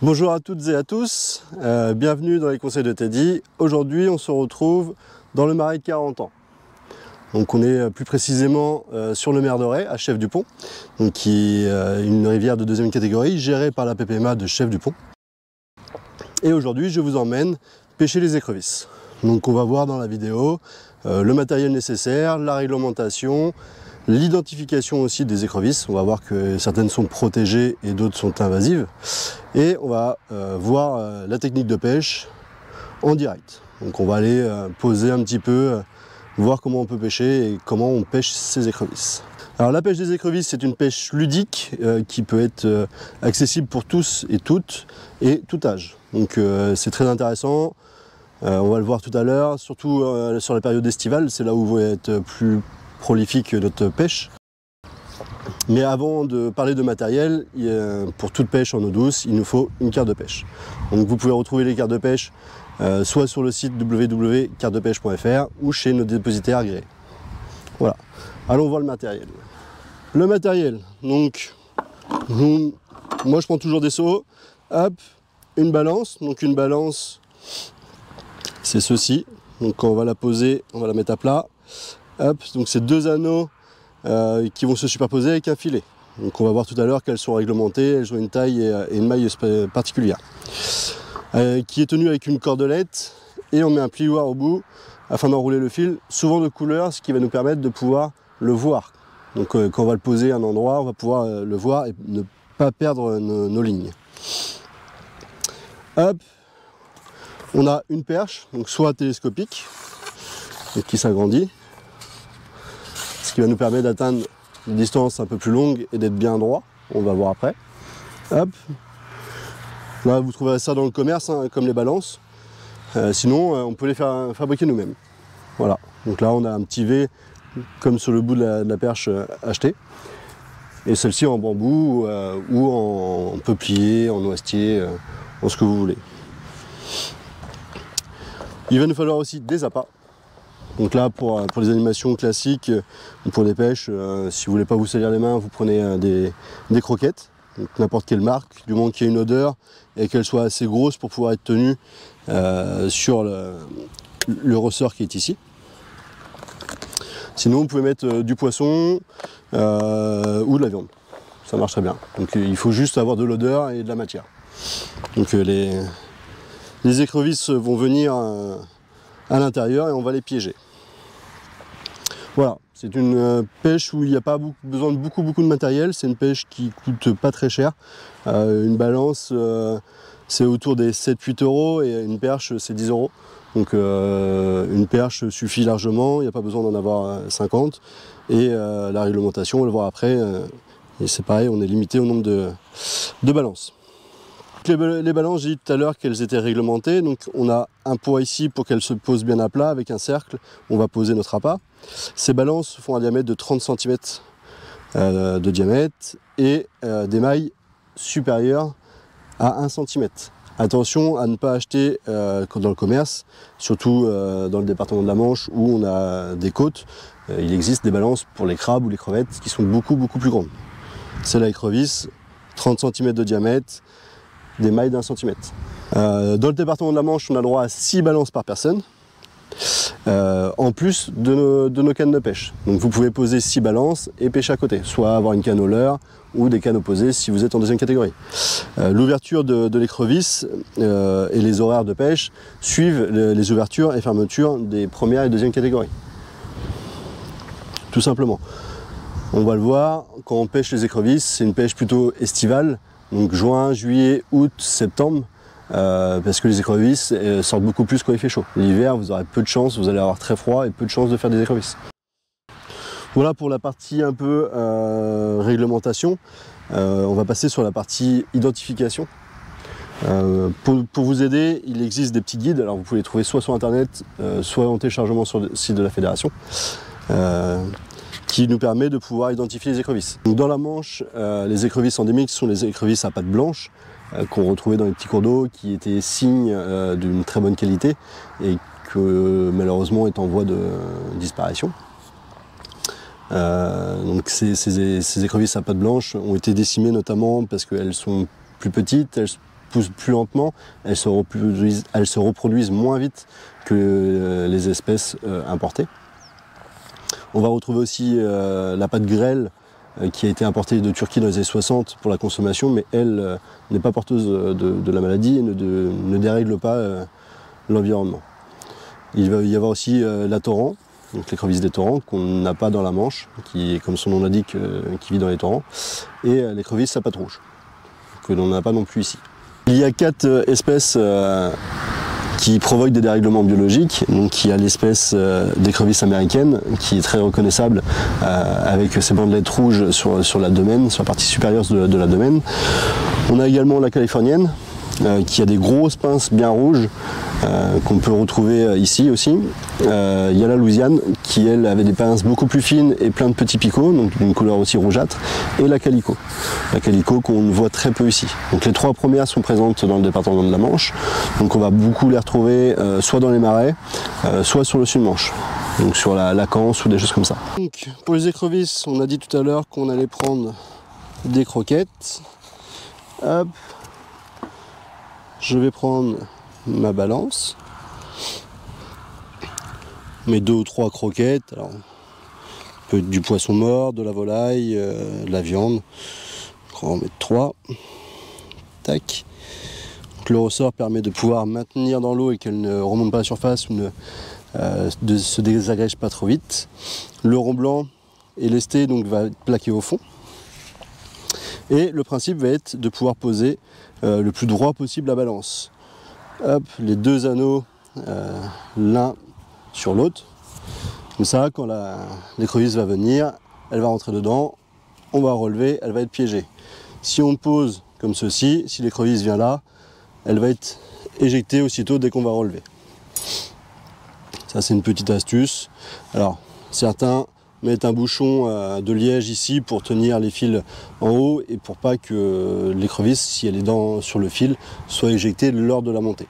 Bonjour à toutes et à tous, bienvenue dans les conseils de Teddy. Aujourd'hui on se retrouve dans le Marais de 40 ans. Donc on est plus précisément sur le Merdorey à Chef-du-Pont, qui est une rivière de deuxième catégorie gérée par la PPMA de Chef-du-Pont. Et aujourd'hui je vous emmène pêcher les écrevisses. Donc on va voir dans la vidéo le matériel nécessaire, la réglementation, l'identification aussi des écrevisses. On va voir que certaines sont protégées et d'autres sont invasives. Et on va voir la technique de pêche en direct. Donc on va aller poser un petit peu, voir comment on peut pêcher et comment on pêche ces écrevisses. Alors la pêche des écrevisses, c'est une pêche ludique qui peut être accessible pour tous et toutes et tout âge. Donc c'est très intéressant. On va le voir tout à l'heure, surtout sur la période estivale, c'est là où va être plus prolifique notre pêche. Mais avant de parler de matériel, pour toute pêche en eau douce, il nous faut une carte de pêche. Donc vous pouvez retrouver les cartes de pêche soit sur le site www.cartedepêche.fr ou chez nos dépositaires agréés. Voilà, allons voir le matériel. Le matériel, donc moi je prends toujours des seaux, hop, une balance, donc une balance c'est ceci, donc quand on va la poser, on va la mettre à plat. Hop, donc c'est deux anneaux qui vont se superposer avec un filet. Donc on va voir tout à l'heure qu'elles sont réglementées, elles ont une taille et une maille particulière. Qui est tenue avec une cordelette et on met un plioir au bout afin d'enrouler le fil, souvent de couleur, ce qui va nous permettre de pouvoir le voir. Donc quand on va le poser à un endroit, on va pouvoir le voir et ne pas perdre nos lignes. Hop, on a une perche, donc soit télescopique, et qui s'agrandit, ce qui va nous permettre d'atteindre une distance un peu plus longue et d'être bien droit. On va voir après. Hop. Là, vous trouverez ça dans le commerce, hein, comme les balances. Sinon, on peut les faire fabriquer nous-mêmes. Voilà. Donc là, on a un petit V, comme sur le bout de la perche acheté. Et celle-ci en bambou ou en peuplier, en noisetier, en ce que vous voulez. Il va nous falloir aussi des appâts. Donc là, pour les animations classiques, ou pour les pêches, si vous voulez pas vous salir les mains, vous prenez des croquettes, n'importe quelle marque, du moment qu'il y ait une odeur et qu'elle soit assez grosse pour pouvoir être tenue sur le ressort qui est ici. Sinon, vous pouvez mettre du poisson ou de la viande. Ça marche très bien. Donc il faut juste avoir de l'odeur et de la matière. Donc les écrevisses vont venir à l'intérieur et on va les piéger. Voilà, c'est une pêche où il n'y a pas besoin de beaucoup de matériel, c'est une pêche qui coûte pas très cher. Une balance c'est autour des 7-8 € et une perche c'est 10 €. Donc une perche suffit largement, il n'y a pas besoin d'en avoir 50. Et la réglementation, on va le voir après, et c'est pareil, on est limité au nombre de balances. Les balances, j'ai dit tout à l'heure qu'elles étaient réglementées, donc on a un poids ici pour qu'elles se posent bien à plat avec un cercle, on va poser notre appât. Ces balances font un diamètre de 30 cm de diamètre et des mailles supérieures à 1 cm. Attention à ne pas acheter dans le commerce, surtout dans le département de la Manche où on a des côtes, il existe des balances pour les crabes ou les crevettes qui sont beaucoup plus grandes. C'est la écrevisse, 30 cm de diamètre, des mailles d'1 cm. Dans le département de la Manche, on a le droit à 6 balances par personne, en plus de nos cannes de pêche. Donc vous pouvez poser 6 balances et pêcher à côté, soit avoir une canne au leurre ou des cannes opposées si vous êtes en deuxième catégorie. L'ouverture de l'écrevisse et les horaires de pêche suivent les ouvertures et fermetures des premières et deuxième catégories. Tout simplement. On va le voir, quand on pêche les écrevisses, c'est une pêche plutôt estivale. Donc juin, juillet, août, septembre, parce que les écrevisses sortent beaucoup plus quand il fait chaud. L'hiver, vous aurez peu de chance, vous allez avoir très froid et peu de chance de faire des écrevisses. Voilà pour la partie un peu réglementation. On va passer sur la partie identification. Pour vous aider, il existe des petits guides. Alors vous pouvez les trouver soit sur internet, soit en téléchargement sur le site de la fédération. Qui nous permet de pouvoir identifier les écrevisses. Donc dans la Manche, les écrevisses endémiques sont les écrevisses à pattes blanches qu'on retrouvait dans les petits cours d'eau, qui étaient signes d'une très bonne qualité et que malheureusement est en voie de disparition. Donc ces écrevisses à pattes blanches ont été décimées notamment parce qu'elles sont plus petites, elles poussent plus lentement, elles se reproduisent moins vite que les espèces importées. On va retrouver aussi la pâte grêle qui a été importée de Turquie dans les années 60 pour la consommation, mais elle n'est pas porteuse de la maladie et ne dérègle pas l'environnement. Il va y avoir aussi la torrent, donc l'écrevisse des torrents, qu'on n'a pas dans la Manche, qui, comme son nom l'indique, qui vit dans les torrents, et l'écrevisse à pattes rouges, que l'on n'a pas non plus ici. Il y a 4 espèces qui provoquent des dérèglements biologiques. Donc il y a l'espèce d'écrevisse américaine, qui est très reconnaissable avec ses bandelettes rouges sur l'abdomen, sur la partie supérieure de l'abdomen. On a également la californienne, qui a des grosses pinces bien rouges, qu'on peut retrouver ici aussi. Il y a la Louisiane qui elle avait des pinces beaucoup plus fines et plein de petits picots, donc d'une couleur aussi rougeâtre, et la calico qu'on voit très peu ici. Donc les 3 premières sont présentes dans le département de la Manche, donc on va beaucoup les retrouver soit dans les marais, soit sur le sud-Manche, donc sur la Canse ou des choses comme ça. Donc, pour les écrevisses, on a dit tout à l'heure qu'on allait prendre des croquettes. Hop. Je vais prendre ma balance, mes 2 ou 3 croquettes, alors peut être du poisson mort, de la volaille, de la viande. On va en mettre 3. Tac. Donc, le ressort permet de pouvoir maintenir dans l'eau et qu'elle ne remonte pas à la surface ou ne se désagrège pas trop vite. Le rond blanc est lesté, donc va être plaqué au fond. Et le principe va être de pouvoir poser le plus droit possible la balance. Hop, les 2 anneaux l'un sur l'autre. Comme ça, quand l'écrevisse va venir, elle va rentrer dedans, on va relever, elle va être piégée. Si on pose comme ceci, si l'écrevisse vient là, elle va être éjectée aussitôt dès qu'on va relever. Ça, c'est une petite astuce. Alors, certains mettre un bouchon de liège ici pour tenir les fils en haut et pour pas que l'écrevisse, si elle est sur le fil, soit éjectée lors de la montée.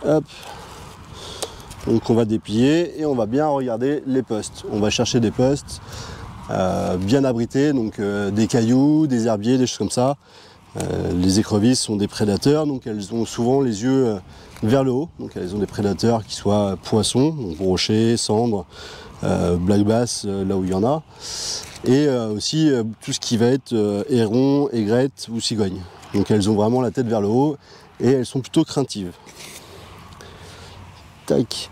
Hop. Donc on va déplier et on va bien regarder les postes. On va chercher des postes bien abrités, donc des cailloux, des herbiers, des choses comme ça. Les écrevisses sont des prédateurs, donc elles ont souvent les yeux vers le haut. Donc elles ont des prédateurs qui soient poissons, donc rochers, cendres, black bass là où il y en a, et aussi tout ce qui va être héron, aigrette ou cigogne. Donc elles ont vraiment la tête vers le haut et elles sont plutôt craintives. Tac.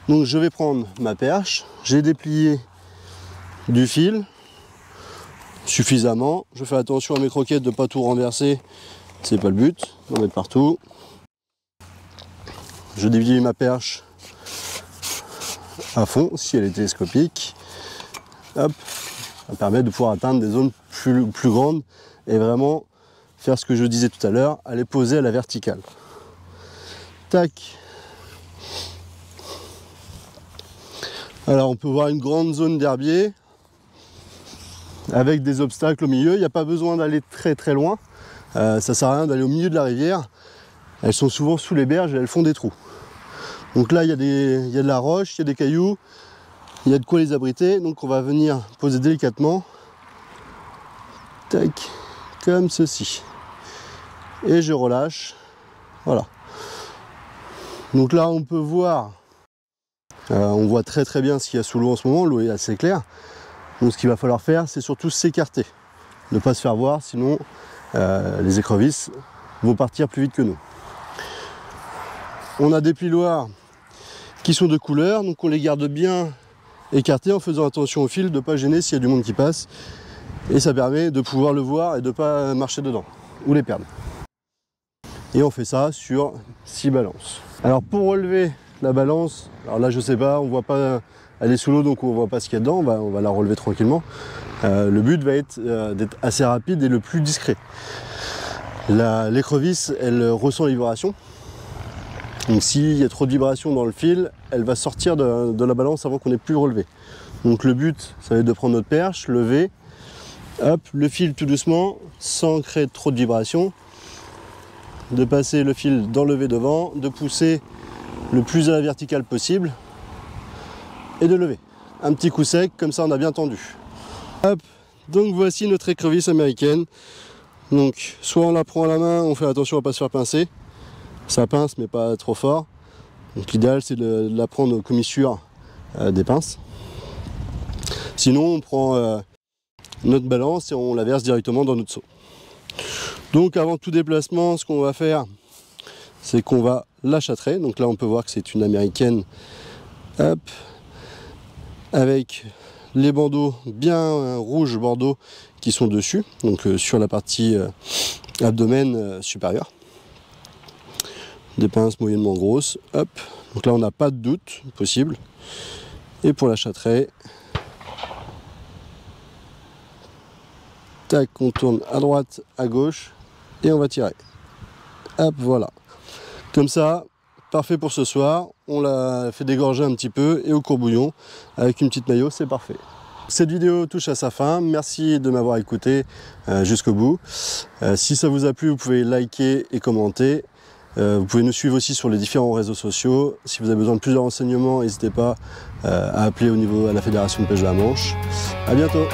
Donc je vais prendre ma perche, j'ai déplié du fil suffisamment, je fais attention à mes croquettes de ne pas tout renverser, c'est pas le but, d'en mettre partout. Je déplie ma perche à fond si elle est télescopique. Hop, ça permet de pouvoir atteindre des zones plus grandes et vraiment faire ce que je disais tout à l'heure, aller poser à la verticale. Tac. Alors on peut voir une grande zone d'herbier avec des obstacles au milieu. Il n'y a pas besoin d'aller très loin. Ça sert à rien d'aller au milieu de la rivière. Elles sont souvent sous les berges et elles font des trous. Donc là il y a de la roche, il y a des cailloux, il y a de quoi les abriter. Donc on va venir poser délicatement. Tac, comme ceci. Et je relâche. Voilà. Donc là on peut voir. On voit très bien ce qu'il y a sous l'eau en ce moment, l'eau est assez claire. Donc ce qu'il va falloir faire, c'est surtout s'écarter. Ne pas se faire voir, sinon les écrevisses vont partir plus vite que nous. On a des plioirs qui sont de couleur, donc on les garde bien écartés en faisant attention au fil, de ne pas gêner s'il y a du monde qui passe. Et ça permet de pouvoir le voir et de ne pas marcher dedans, ou les perdre. Et on fait ça sur 6 balances. Alors pour relever la balance, alors là je sais pas, on voit pas, elle est sous l'eau donc on voit pas ce qu'il y a dedans, on va la relever tranquillement. Le but va être d'être assez rapide et le plus discret. L'écrevisse, elle ressent les vibrations. Donc s'il y a trop de vibrations dans le fil, elle va sortir de la balance avant qu'on ait plus relevé. Donc le but, ça va être de prendre notre perche, lever, hop, le fil tout doucement, sans créer trop de vibrations, de passer le fil d'enlever devant, de pousser le plus à la verticale possible et de lever. Un petit coup sec, comme ça on a bien tendu. Hop, donc voici notre écrevisse américaine. Donc soit on la prend à la main, on fait attention à ne pas se faire pincer. Ça pince mais pas trop fort. Donc l'idéal c'est de la prendre aux commissures des pinces. Sinon on prend notre balance et on la verse directement dans notre seau. Donc avant tout déplacement, ce qu'on va faire, c'est qu'on va la châtrer. Donc là on peut voir que c'est une américaine, hop, avec les bandeaux bien rouge bordeaux qui sont dessus, donc sur la partie abdomen supérieur. Des pinces moyennement grosses, hop. Donc là on n'a pas de doute possible. Et pour la châtrer, tac, on tourne à droite, à gauche et on va tirer. Hop, voilà. Comme ça, parfait pour ce soir. On l'a fait dégorger un petit peu et au courbouillon avec une petite maillot, c'est parfait. Cette vidéo touche à sa fin. Merci de m'avoir écouté jusqu'au bout. Si ça vous a plu, vous pouvez liker et commenter. Vous pouvez nous suivre aussi sur les différents réseaux sociaux. Si vous avez besoin de plus de renseignements, n'hésitez pas à appeler au niveau à la Fédération de pêche de la Manche. À bientôt.